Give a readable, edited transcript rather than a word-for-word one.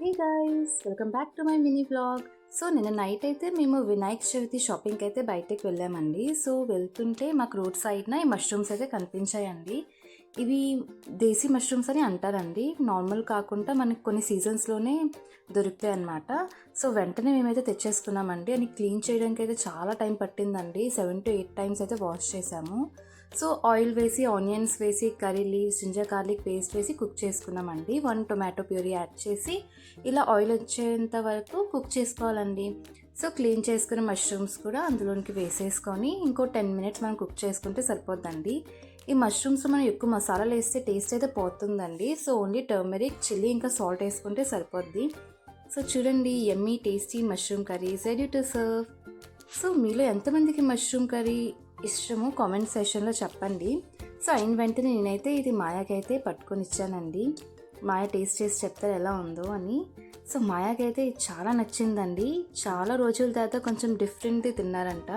Hey guys, welcome back to my mini vlog. So నిన్న night అయితే మేము వినాయక చవితి షాపింగ్కి అయితే బయటకు వెళ్ళామండి. సో వెళ్తుంటే మాకు రోడ్ సైడ్న ఈ మష్రూమ్స్ అయితే కనిపించాయండి. ఇవి దేశీ మష్రూమ్స్ అని అంటారండి. నార్మల్ కాకుండా మనకి కొన్ని సీజన్స్లోనే దొరుకుతాయి అన్నమాట. సో వెంటనే మేమైతే తెచ్చేసుకున్నామండి. అని క్లీన్ చేయడానికి అయితే చాలా టైం పట్టిందండి. 7 to 8 టైమ్స్ అయితే వాష్ చేసాము. సో ఆయిల్ వేసి, ఆనియన్స్ వేసి, curry leaves, ginger garlic paste వేసి కుక్ చేసుకున్నామండి. 1 టొమాటో ప్యూరీ యాడ్ చేసి ఇలా ఆయిల్ వచ్చేంత వరకు కుక్ చేసుకోవాలండి. సో క్లీన్ చేసుకున్న మష్రూమ్స్ కూడా అందులోనికి వేసేసుకొని ఇంకో 10 మినిట్స్ మనం కుక్ చేసుకుంటే సరిపోద్దండి. ఈ మష్రూమ్స్ మనం ఎక్కువ మసాలాలు వేస్తే టేస్ట్ అయితే పోతుందండి. సో ఓన్లీ టర్మరిక్, చిల్లీ ఇంకా సాల్ట్ వేసుకుంటే సరిపోద్ది. సో చూడండి, yummy tasty mushroom curry ready to serve. So మీలో ఎంతమందికి మష్రూమ్ కర్రీ ఇష్టమో కామెంట్ సెషన్లో చెప్పండి. సో అయిన వెంటనే నేనైతే ఇది మాయాకైతే పట్టుకొని ఇచ్చానండి. మాయ టేస్ట్ చేసి చెప్తారు ఎలా ఉందో అని. సో మాయాకైతే చాలా నచ్చిందండి. చాలా రోజుల తర్వాత కొంచెం డిఫరెంట్గా తిన్నారంట.